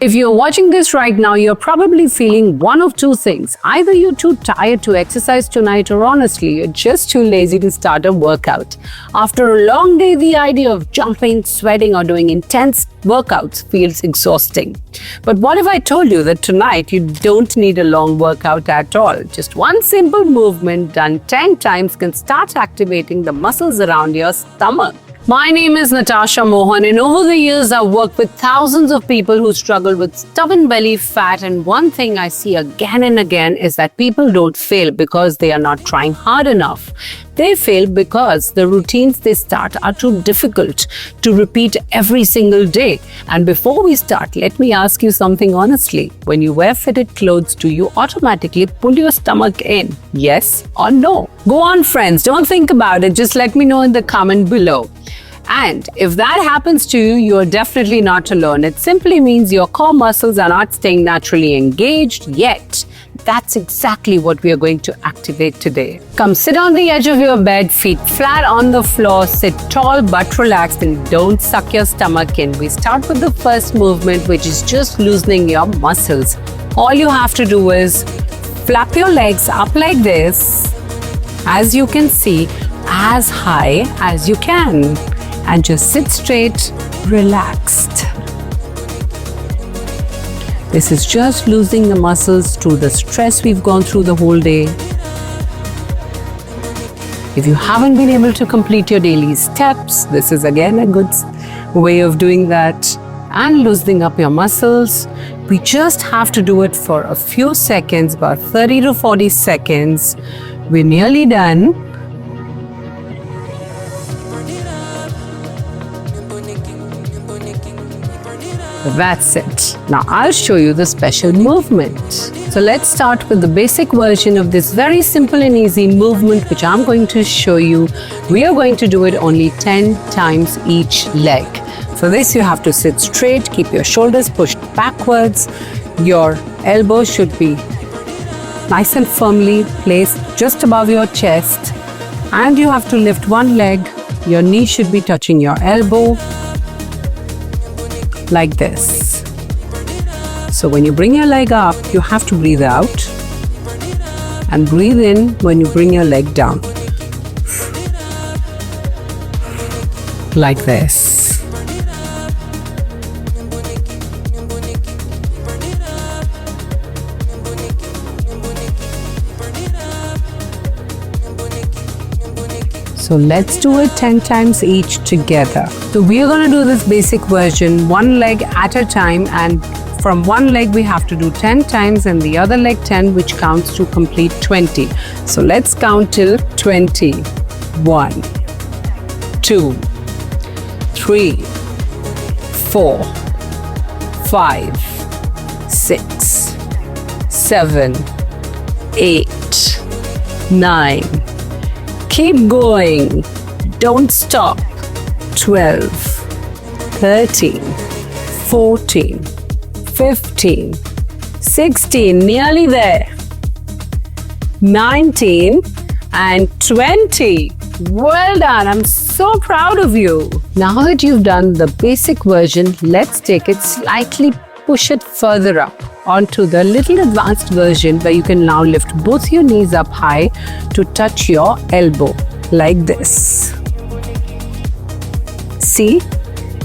If you're watching this right now, you're probably feeling one of two things. Either you're too tired to exercise tonight, or honestly, you're just too lazy to start a workout. After a long day, the idea of jumping, sweating, or doing intense workouts feels exhausting. But what if I told you that tonight you don't need a long workout at all? Just one simple movement done 10 times can start activating the muscles around your stomach. My name is Natasha Mohan, and over the years I've worked with thousands of people who struggle with stubborn belly fat, and one thing I see again and again is that people don't fail because they are not trying hard enough. They fail because the routines they start are too difficult to repeat every single day. And before we start, let me ask you something honestly. When you wear fitted clothes, do you automatically pull your stomach in? Yes or no? Go on, friends, don't think about it. Just let me know in the comment below. And if that happens to you, you're definitely not alone. It simply means your core muscles are not staying naturally engaged yet. That's exactly what we are going to activate today. Come sit on the edge of your bed, feet flat on the floor, sit tall but relaxed, and don't suck your stomach in. We start with the first movement, which is just loosening your muscles. All you have to do is flap your legs up like this, as you can see, as high as you can. And just sit straight, relaxed. This is just loosening the muscles through the stress we've gone through the whole day. If you haven't been able to complete your daily steps, this is again a good way of doing that. And loosening up your muscles. We just have to do it for a few seconds, about 30 to 40 seconds. We're nearly done. That's it. Now I'll show you the special movement. So let's start with the basic version of this very simple and easy movement which I'm going to show you. We are going to do it only 10 times each leg. For this you have to sit straight, keep your shoulders pushed backwards. Your elbows should be nice and firmly placed just above your chest. And you have to lift one leg. Your knee should be touching your elbow. Like this. So when you bring your leg up, you have to breathe out and breathe in when you bring your leg down. Like this. So let's do it 10 times each together. So we are going to do this basic version one leg at a time, and from one leg we have to do 10 times and the other leg 10, which counts to complete 20. So let's count till 20. 1, 2, 3, 4, 5, 6, 7, 8, 9. Keep going. Don't stop. 12, 13, 14, 15, 16, nearly there. 19 and 20. Well done. I'm so proud of you. Now that you've done the basic version, let's take it slightly, push it further up onto the little advanced version where you can now lift both your knees up high to touch your elbow like this. See?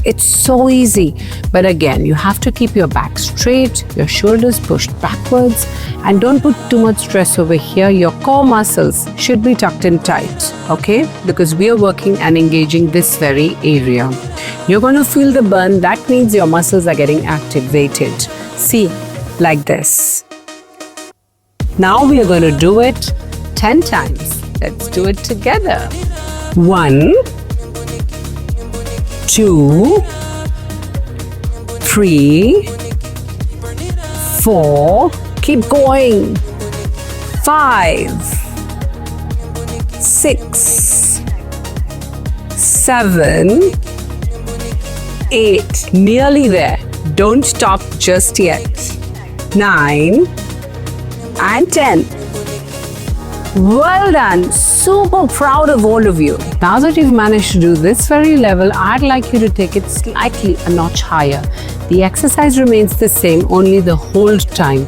It's so easy. But again, you have to keep your back straight, your shoulders pushed backwards, and don't put too much stress over here. Your core muscles should be tucked in tight, okay? Because we are working and engaging this very area. You're going to feel the burn. That means your muscles are getting activated. See? Like this. Now we are going to do it 10 times. Let's do it together. 1, 2, 3, 4. Keep going. 5, 6, 7, 8. Nearly there. Don't stop just yet. 9 and 10. Well done. Super proud of all of you. Now that you've managed to do this very level, I'd like you to take it slightly a notch higher. The exercise remains the same, only the hold time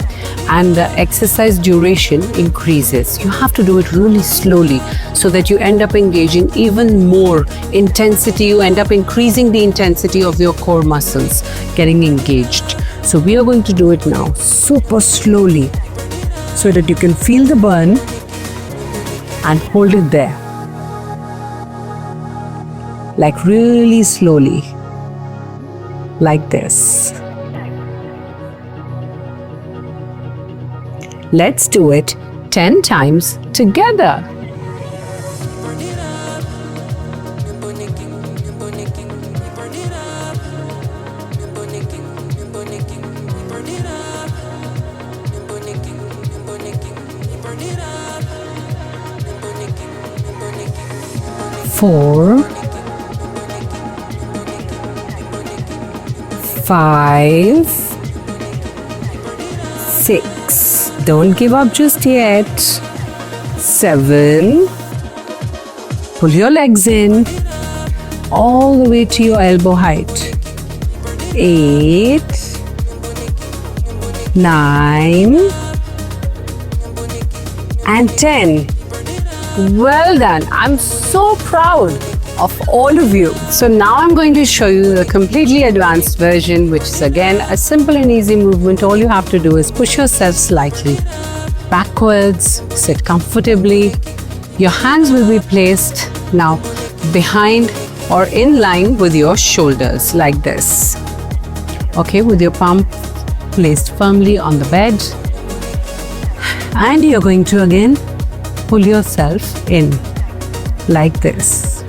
and the exercise duration increases. You have to do it really slowly so that you end up engaging even more intensity. You end up increasing the intensity of your core muscles getting engaged. So we are going to do it now super slowly so that you can feel the burn and hold it there. Like really slowly. Like this. Let's do it 10 times together. Four, 5, 6. Don't give up just yet. 7. Pull your legs in all the way to your elbow height. 8, 9, and 10. Well done. I'm so proud of all of you. So now I'm going to show you the completely advanced version, which is again a simple and easy movement. All you have to do is push yourself slightly backwards, sit comfortably. Your hands will be placed now behind or in line with your shoulders like this. Okay, with your palm placed firmly on the bed. And you're going to again pull yourself in like this.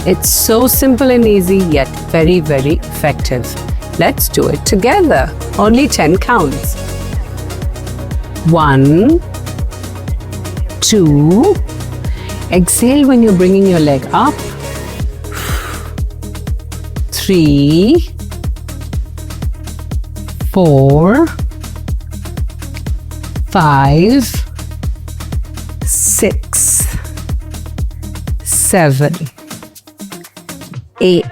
It's so simple and easy, yet very, very effective. Let's do it together. Only 10 counts. 1, 2. Exhale when you're bringing your leg up. 3, 4, 5, 6, 7, 8,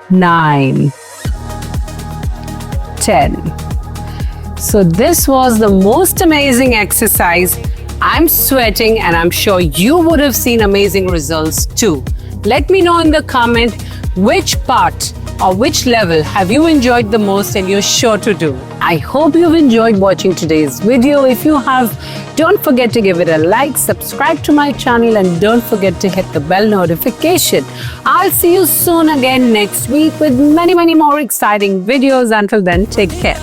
9, 10. So this was the most amazing exercise. I'm sweating and I'm sure you would have seen amazing results too. Let me know in the comment which part or which level have you enjoyed the most and you're sure to do. I hope you've enjoyed watching today's video. If you have, don't forget to give it a like, subscribe to my channel, and don't forget to hit the bell notification. I'll see you soon again next week with many, many more exciting videos. Until then, take care.